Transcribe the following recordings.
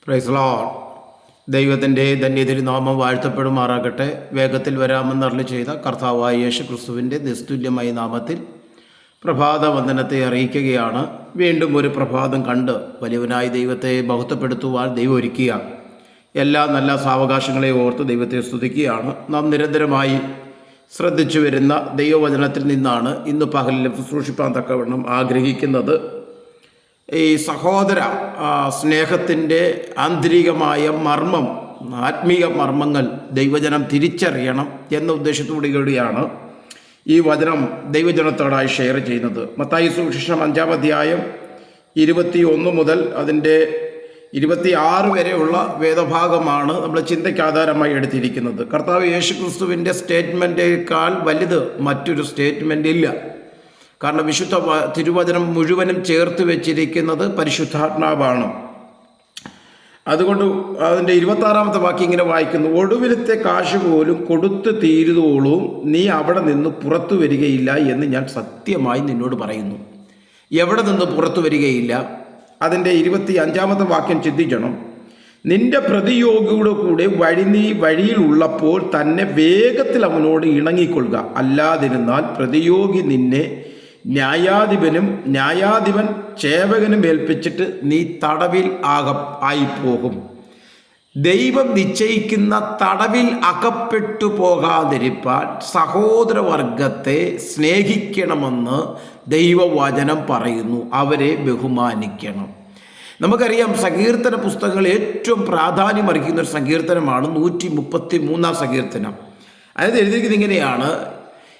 Praise Lord. ദൈവത്തിൻ്റെ ധന്യതിരുനാമം വാഴ്ത്തപ്പെടുമാറാകട്ടെ. വേഗത്തിൽ വരാമെന്ന് അരുളി ചെയ്ത കർത്താവായ യേശു ക്രിസ്തുവിൻ്റെ നിസ്തുല്യമായ നാമത്തിൽ പ്രഭാത വന്ദനത്തെ അറിയിക്കുകയാണ്. വീണ്ടും ഒരു പ്രഭാതം കണ്ട് വലിയവനായ ദൈവത്തെ ബഹുത്വപ്പെടുത്തുവാൻ ദൈവം ഒരുക്കുക. എല്ലാ നല്ല സാവകാശങ്ങളെ ഓർത്ത് ദൈവത്തെ സ്തുതിക്കുകയാണ്. നാം നിരന്തരമായി ശ്രദ്ധിച്ചു വരുന്ന ദൈവവചനത്തിൽ നിന്നാണ് ഇന്ന് പകലിൽ ശുശ്രൂഷിപ്പാൻ തക്കവണ്ണം ആഗ്രഹിക്കുന്നത്. ഈ സഹോദര സ്നേഹത്തിൻ്റെ ആന്തരികമായ മർമ്മം, ആത്മീയ മർമ്മങ്ങൾ ദൈവജനം തിരിച്ചറിയണം എന്ന ഉദ്ദേശത്തോടുകൂടിയാണ് ഈ വചനം ദൈവജനത്തോടായി ഷെയർ ചെയ്യുന്നത്. മത്തായി സുവിശേഷം 5-ാം അധ്യായം 21 മുതൽ അതിൻ്റെ 26 വരെയുള്ള വേദഭാഗമാണ് നമ്മൾ ചിന്തയ്ക്ക് ആധാരമായി എടുത്തിരിക്കുന്നത്. കർത്താവ് യേശു ക്രിസ്തുവിൻ്റെ സ്റ്റേറ്റ്മെൻറ്റേക്കാൾ വലുത് മറ്റൊരു സ്റ്റേറ്റ്മെൻ്റ് ഇല്ല. കാരണം വിശുദ്ധ തിരുവചനം മുഴുവനും ചേർത്ത് വെച്ചിരിക്കുന്നത് പരിശുദ്ധാത്മാവാണ്. അതുകൊണ്ട് അതിൻ്റെ 26-ാമത്തെ വാക്യം ഇങ്ങനെ വായിക്കുന്നു: ഒടുവിലത്തെ കാശ് പോലും കൊടുത്തു തീരുവോളും നീ അവിടെ നിന്ന് പുറത്തു വരികയില്ല എന്ന് ഞാൻ സത്യമായി നിന്നോട് പറയുന്നു. എവിടെ നിന്ന് പുറത്തു വരികയില്ല? അതിൻ്റെ 25-ാമത്തെ വാക്യം ചിന്തിക്കണം. നിന്റെ പ്രതിയോഗിയുടെ കൂടെ വഴിയിലുള്ളപ്പോൾ തന്നെ വേഗത്തിൽ അവനോട് ഇണങ്ങിക്കൊള്ളുക. അല്ലാതിരുന്നാൽ പ്രതിയോഗി നിന്നെ ന്യായാധിപൻ ചേവകനും ഏൽപ്പിച്ചിട്ട് നീ തടവിൽ ആയിപ്പോകും. ദൈവം നിശ്ചയിക്കുന്ന തടവിൽ അകപ്പെട്ടു പോകാതിരിപ്പാൻ സഹോദരവർഗത്തെ സ്നേഹിക്കണമെന്ന് ദൈവവചനം പറയുന്നു. അവരെ ബഹുമാനിക്കണം. നമുക്കറിയാം, സങ്കീർത്തന പുസ്തകങ്ങൾ ഏറ്റവും പ്രാധാന്യം അർഹിക്കുന്ന ഒരു സങ്കീർത്തനമാണ് 133-ാം സങ്കീർത്തനം. അതായത് എഴുതിയിരിക്കുന്നത് ഇങ്ങനെയാണ്: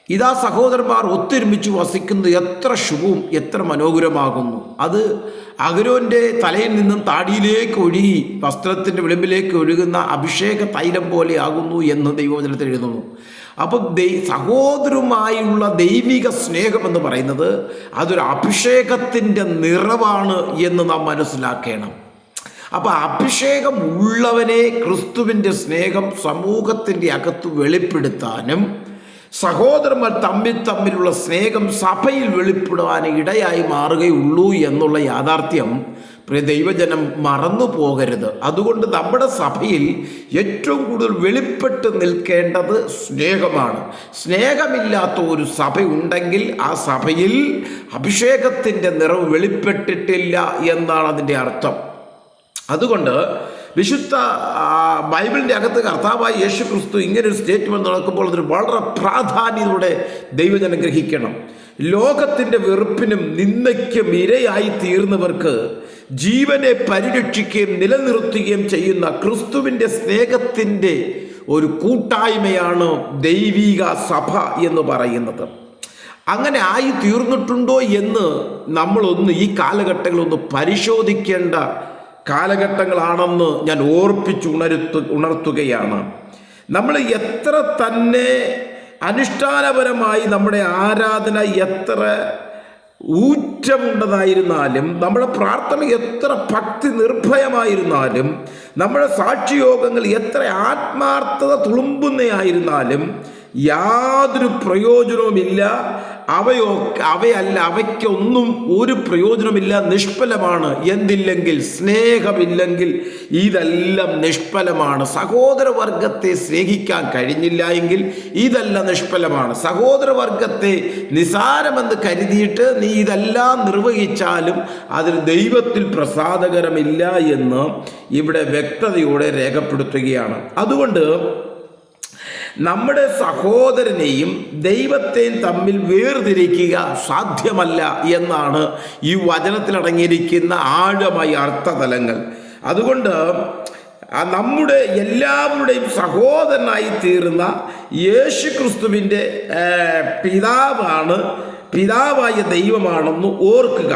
ഇതാ സഹോദരന്മാർ ഒത്തൊരുമിച്ച് വസിക്കുന്നത് എത്ര ശുഭവും എത്ര മനോഹരമാകുന്നു. അത് അഹരോൻ്റെ തലയിൽ നിന്നും താടിയിലേക്ക് ഒഴുകി വസ്ത്രത്തിൻ്റെ വിളിമ്പിലേക്ക് ഒഴുകുന്ന അഭിഷേക തൈലം പോലെ ആകുന്നു എന്ന് ദൈവവചനത്തിൽ എഴുതുന്നു. അപ്പോൾ സഹോദരവുമായുള്ള ദൈവിക സ്നേഹം എന്ന് പറയുന്നത് അതൊരു അഭിഷേകത്തിൻ്റെ നിറവാണ് എന്ന് നാം മനസ്സിലാക്കണം. അപ്പോൾ അഭിഷേകം ഉള്ളവനെ ക്രിസ്തുവിൻ്റെ സ്നേഹം സമൂഹത്തിൻ്റെ അകത്ത് വെളിപ്പെടുത്താനും സഹോദരന്മാർ തമ്മിലുള്ള സ്നേഹം സഭയിൽ വെളിപ്പെടുവാൻ ഇടയായി മാറുകയുള്ളൂ എന്നുള്ള യാഥാർത്ഥ്യം ദൈവജനം മറന്നു പോകരുത്. അതുകൊണ്ട് നമ്മുടെ സഭയിൽ ഏറ്റവും കൂടുതൽ വെളിപ്പെട്ട് നിൽക്കേണ്ടത് സ്നേഹമാണ്. സ്നേഹമില്ലാത്ത ഒരു സഭ ഉണ്ടെങ്കിൽ ആ സഭയിൽ അഭിഷേകത്തിൻ്റെ നിറവ് വെളിപ്പെട്ടിട്ടില്ല എന്നാണ് അതിൻ്റെ അർത്ഥം. അതുകൊണ്ട് വിശുദ്ധ ബൈബിളിൻ്റെ അകത്ത് കർത്താവായ യേശു ക്രിസ്തു ഇങ്ങനൊരു സ്റ്റേറ്റ്മെൻറ്റ് നടക്കുമ്പോൾ അതൊരു വളരെ പ്രാധാന്യത്തോടെ ദൈവജനം ഗ്രഹിക്കണം. ലോകത്തിൻ്റെ വെറുപ്പിനും നിന്ദയ്ക്കും ഇരയായി തീർന്നവർക്ക് ജീവനെ പരിരക്ഷിക്കുകയും നിലനിർത്തുകയും ചെയ്യുന്ന ക്രിസ്തുവിൻ്റെ സ്നേഹത്തിൻ്റെ ഒരു കൂട്ടായ്മയാണ് ദൈവിക സഭ എന്ന് പറയുന്നത്. അങ്ങനെ ആയി തീർന്നിട്ടുണ്ടോ എന്ന് നമ്മളൊന്ന് ഈ കാലഘട്ടങ്ങളൊന്ന് പരിശോധിക്കേണ്ട കാലഘട്ടങ്ങളാണെന്ന് ഞാൻ ഉണർത്തുകയാണ്. നമ്മൾ എത്ര തന്നെ അനുഷ്ഠാനപരമായി നമ്മുടെ ആരാധന എത്ര ഊറ്റമുണ്ടതായിരുന്നാലും, നമ്മുടെ പ്രാർത്ഥന എത്ര ഭക്തി നിർഭയമായിരുന്നാലും, നമ്മുടെ സാക്ഷിയോഗങ്ങൾ എത്ര ആത്മാർത്ഥത തുളുമ്പുന്നതായിരുന്നാലും യാതൊരു പ്രയോജനവുമില്ല. അവയ്ക്കൊന്നും ഒരു പ്രയോജനമില്ല, നിഷ്ഫലമാണ്. എന്തില്ലെങ്കിൽ? സ്നേഹമില്ലെങ്കിൽ ഇതെല്ലാം നിഷ്ഫലമാണ്. സഹോദരവർഗത്തെ സ്നേഹിക്കാൻ കഴിഞ്ഞില്ല എങ്കിൽ ഇതെല്ലാം നിഷ്ഫലമാണ്. സഹോദരവർഗത്തെ നിസാരമെന്ന് കരുതിയിട്ട് നീ ഇതെല്ലാം നിർവഹിച്ചാലും അതിൽ ദൈവത്തിൽ പ്രസാദകരമില്ല എന്ന് ഇവിടെ വ്യക്തതയോടെ രേഖപ്പെടുത്തുകയാണ്. അതുകൊണ്ട് നമ്മുടെ സഹോദരനെയും ദൈവത്തെയും തമ്മിൽ വേർതിരിക്കുക സാധ്യമല്ല എന്നാണ് ഈ വചനത്തിലടങ്ങിയിരിക്കുന്ന ആഴമായ അർത്ഥതലങ്ങൾ. അതുകൊണ്ട് നമ്മുടെ എല്ലാവരുടെയും സഹോദരനായി തീർന്ന യേശു ക്രിസ്തുവിൻ്റെ പിതാവായ ദൈവമാണെന്ന് ഓർക്കുക.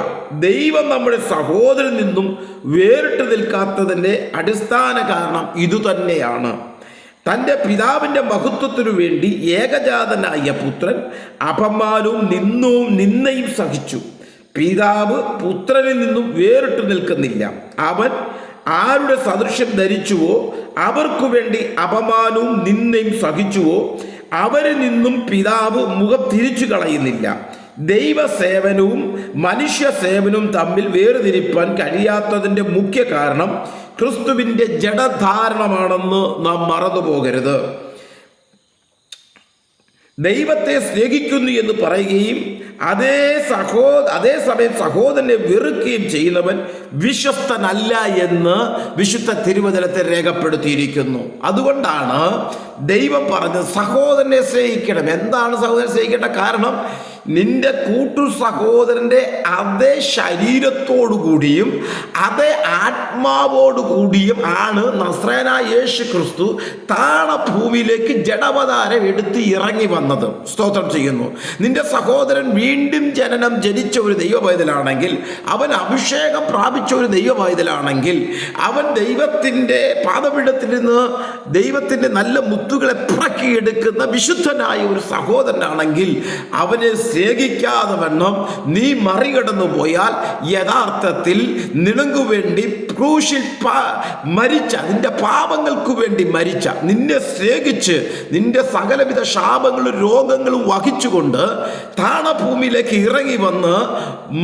ദൈവം നമ്മുടെ സഹോദരനിൽ നിന്നും വേറിട്ട് നിൽക്കാത്തതിൻ്റെ അടിസ്ഥാന കാരണം ഇതുതന്നെയാണ്. തൻ്റെ പിതാവിൻ്റെ മഹത്വത്തിനു വേണ്ടി ഏകജാതനായ പുത്രൻ അപമാനവും നിന്ദയും സഹിച്ചു. പിതാവ് പുത്രനിൽ നിന്നും വേറിട്ട് നിൽക്കുന്നില്ല. അവൻ ആരുടെ സദൃശ്യം ധരിച്ചുവോ അവർക്കു വേണ്ടി അപമാനവും നിന്ദയും സഹിച്ചുവോ അവരിൽ നിന്നും പിതാവ് മുഖം തിരിച്ചു കളയുന്നില്ല. ദൈവസേവനവും മനുഷ്യ സേവനവും തമ്മിൽ വേർതിരിപ്പാൻ കഴിയാത്തതിൻ്റെ മുഖ്യ കാരണം ക്രിസ്തുവിൻ്റെ ജഡധാരണമാണെന്ന് നാം മറന്നു പോകരുത്. ദൈവത്തെ സ്നേഹിക്കുന്നു എന്ന് പറയുകയും അതേസമയം സഹോദരനെ വെറുക്കുകയും ചെയ്യുന്നവൻ വിശ്വസ്തനല്ല എന്ന് വിശുദ്ധ തിരുവചനത്തെ രേഖപ്പെടുത്തിയിരിക്കുന്നു. അതുകൊണ്ടാണ് ദൈവം പറഞ്ഞത് സഹോദരനെ സ്നേഹിക്കണം. എന്താണ് സഹോദരനെ സ്നേഹിക്കേണ്ട കാരണം? നിന്റെ കൂട്ടു സഹോദരൻ്റെ അതേ ശരീരത്തോടു കൂടിയും അതേ ആത്മാവോടു കൂടിയും ആണ് നസ്രയനായ യേശു ക്രിസ്തു താണഭൂമിയിലേക്ക് ജഡവതാരം എടുത്ത് ഇറങ്ങി വന്നത്. സ്തോത്രം ചെയ്യുന്നു. നിന്റെ സഹോദരൻ വീണ്ടും ജനിച്ച ഒരു ദൈവപൈതലാണെങ്കിൽ, അവൻ അഭിഷേകം പ്രാപിച്ച ഒരു ദൈവപൈതലാണെങ്കിൽ, അവൻ ദൈവത്തിൻ്റെ പാദപീഠത്തിൽ നിന്ന് ദൈവത്തിൻ്റെ നല്ല മുത്തുകളെ പിറക്കിയെടുക്കുന്ന വിശുദ്ധനായ ഒരു സഹോദരനാണെങ്കിൽ, അവനെ സ്നേഹിക്കാതെ വണ്ണം നീ മറികടന്നു പോയാൽ യഥാർത്ഥത്തിൽ നിനക്കു വേണ്ടി ക്രൂശിൽ മരിച്ച, നിന്റെ പാപങ്ങൾക്ക് വേണ്ടി മരിച്ച, നിന്നെ സ്നേഹിച്ച് നിന്റെ സകലവിധ ശാപങ്ങളും രോഗങ്ങളും വഹിച്ചുകൊണ്ട് താണഭൂമിയിലേക്ക് ഇറങ്ങി വന്ന്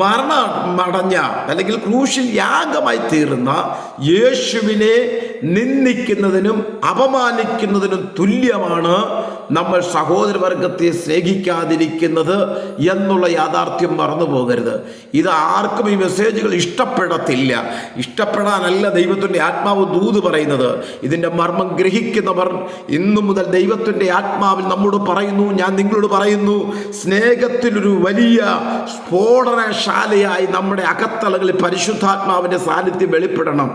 മരണമടഞ്ഞ അല്ലെങ്കിൽ ക്രൂശിൽ യാഗമായി തീർന്ന യേശുവിനെ നിന്ദിക്കുന്നതിനും അപമാനിക്കുന്നതിനും തുല്യമാണ് നമ്മൾ സഹോദരവർഗത്തെ സ്നേഹിക്കാതിരിക്കുന്നത് എന്നുള്ള യാഥാർത്ഥ്യം മറന്നു പോകരുത്. ഇത് ആർക്കും ഈ മെസ്സേജുകൾ ഇഷ്ടപ്പെടത്തില്ല. ഇഷ്ടപ്പെടാനല്ല ദൈവത്തിൻ്റെ ആത്മാവ് ദൂത് പറയുന്നത്. ഇതിൻ്റെ മർമ്മം ഗ്രഹിക്കുന്നവർ ഇന്നു മുതൽ ദൈവത്തിൻ്റെ ആത്മാവിൽ നമ്മോട് പറയുന്നു, ഞാൻ നിങ്ങളോട് പറയുന്നു, സ്നേഹത്തിലൊരു വലിയ സ്ഫോടനശാലയായി നമ്മുടെ അകത്തളങ്ങളിൽ പരിശുദ്ധാത്മാവിൻ്റെ സാന്നിധ്യം വെളിപ്പെടണം.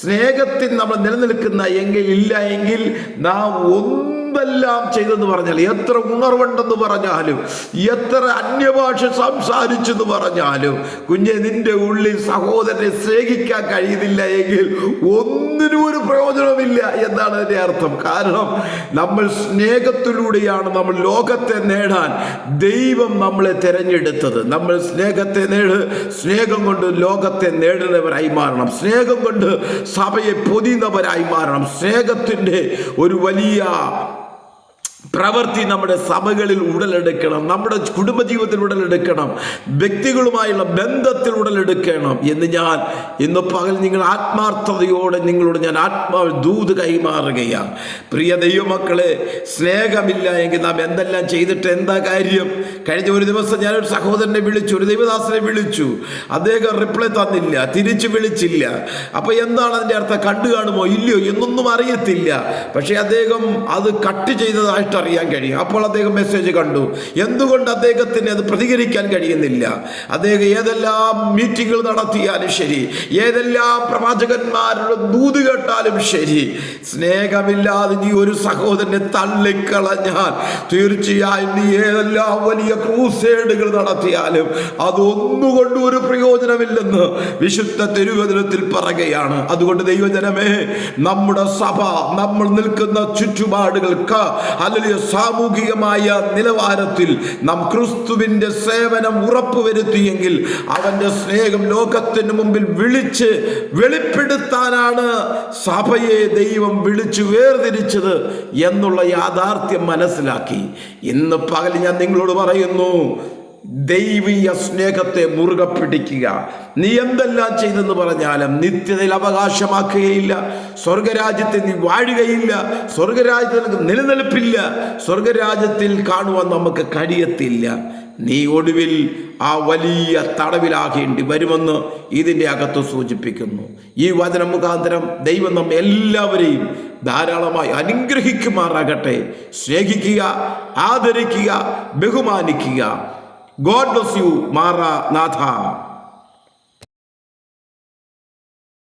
സ്നേഹത്തിൽ നമ്മൾ നിലനിൽക്കുന്ന ഇല്ല എങ്കിൽ നാം എന്തെല്ലാം ചെയ്തെന്ന് പറഞ്ഞാൽ, എത്ര ഉണർവുണ്ടെന്ന് പറഞ്ഞാലും, എത്ര അന്യഭാഷ സംസാരിച്ചെന്ന് പറഞ്ഞാലും, കുഞ്ഞെ നിന്റെ ഉള്ളിൽ സഹോദരനെ സ്നേഹിക്കാൻ കഴിയുന്നില്ല എങ്കിൽ ഒന്നിനും ഒരു പ്രയോജനമില്ല എന്നാണ് അതിൻ്റെ അർത്ഥം. കാരണം നമ്മൾ സ്നേഹത്തിലൂടെയാണ് നമ്മൾ ലോകത്തെ നേടാൻ ദൈവം നമ്മളെ തിരഞ്ഞെടുത്തത്. നമ്മൾ സ്നേഹം കൊണ്ട് ലോകത്തെ നേടുന്നവരായി മാറണം. സ്നേഹം കൊണ്ട് സഭയെ പൊതിയുന്നവരായി മാറണം. സ്നേഹത്തിൻ്റെ ഒരു വലിയ പ്രവൃത്തി നമ്മുടെ സഭകളിൽ ഉടലെടുക്കണം, നമ്മുടെ കുടുംബജീവിതത്തിൽ ഉടലെടുക്കണം, വ്യക്തികളുമായുള്ള ബന്ധത്തിൽ ഉടലെടുക്കണം എന്ന് ഞാൻ ഇന്ന് പകൽ നിങ്ങൾ ആത്മാർത്ഥതയോടെ നിങ്ങളോട് ഞാൻ ദൂത് കൈമാറുകയാണ്. പ്രിയ ദൈവമക്കളെ, സ്നേഹമില്ല എങ്കിൽ നാം എന്തെല്ലാം ചെയ്തിട്ട് എന്താ കാര്യം? കഴിഞ്ഞ ഒരു ദിവസം ഞാനൊരു സഹോദരനെ വിളിച്ചു, ഒരു ദൈവദാസനെ വിളിച്ചു. അദ്ദേഹം റിപ്ലൈ തന്നില്ല, തിരിച്ചു വിളിച്ചില്ല. അപ്പോൾ എന്താണ് അതിൻ്റെ അർത്ഥം? കണ്ടു കാണുമോ ഇല്ലയോ എന്നൊന്നും അറിയത്തില്ല. പക്ഷേ അദ്ദേഹം അത് കട്ട് ചെയ്തതായിട്ട് അറിയാൻ കഴിയും. അപ്പോൾ അദ്ദേഹം മെസ്സേജ് കണ്ടു. എന്തുകൊണ്ട് അദ്ദേഹത്തിന് അത് പ്രതികരിക്കാൻ കഴിയുന്നില്ല? അദ്ദേഹം ഏതെല്ലാം മീറ്റിങ്ങുകൾ നടത്തിയാലും ശരി, ഏതെല്ലാം പ്രവാചകന്മാരുടെ ദൂത് കേട്ടാലും ശരി, സ്നേഹമില്ലാതെ നീ ഒരു സഹോദരനെ തള്ളിക്കളഞ്ഞാൽ തീർച്ചയായും നീ ഏതെല്ലാം വലിയ ക്രൂസേഡുകൾ നടത്തിയാലും അതൊന്നുകൊണ്ട് ഒരു പ്രയോജനമില്ലെന്ന് വിശുദ്ധ തിരുവചനത്തിൽ പറയുകയാണ്. അതുകൊണ്ട് ദൈവജനമേ, നമ്മുടെ സഭ, നമ്മൾ നിൽക്കുന്ന ചുറ്റുപാടുകൾക്ക് അല്ലെങ്കിൽ സാമൂഹികമായ നിലവാരത്തിൽ നാം ക്രിസ്തുവിൻ്റെ സേവനം ഉറപ്പുവരുത്തിയെങ്കിൽ അവൻ്റെ സ്നേഹം ലോകത്തിന് മുമ്പിൽ വെളിപ്പെടുത്താനാണ് സഭയെ ദൈവം വിളിച്ചു വേർതിരിച്ചത് എന്നുള്ള യാഥാർത്ഥ്യം മനസ്സിലാക്കി ഇന്ന് പകൽ ഞാൻ നിങ്ങളോട് പറയുന്നു, ദൈവീയ സ്നേഹത്തെ മുറുകെ പിടിക്കുക. നീ എന്തെല്ലാം ചെയ്തെന്ന് പറഞ്ഞാലും നിത്യതയിൽ അവകാശമാക്കുകയില്ല. സ്വർഗരാജ്യത്തിൽ നീ വാഴുകയില്ല. സ്വർഗരാജ്യത്തിൽ നിലനിൽപ്പില്ല. സ്വർഗരാജ്യത്തിൽ കാണുവാൻ നമുക്ക് കഴിയത്തില്ല. നീ ഒടുവിൽ ആ വലിയ തടവിലാകേണ്ടി വരുമെന്ന് ഇതിൻ്റെ അകത്ത് സൂചിപ്പിക്കുന്നു. ഈ വചനം മുഖാന്തരം ദൈവം നമ്മെ എല്ലാവരെയും ധാരാളമായി അനുഗ്രഹിക്കുമാറാകട്ടെ. സ്നേഹിക്കുക, ആദരിക്കുക, ബഹുമാനിക്കുക. God bless you, Maranatha.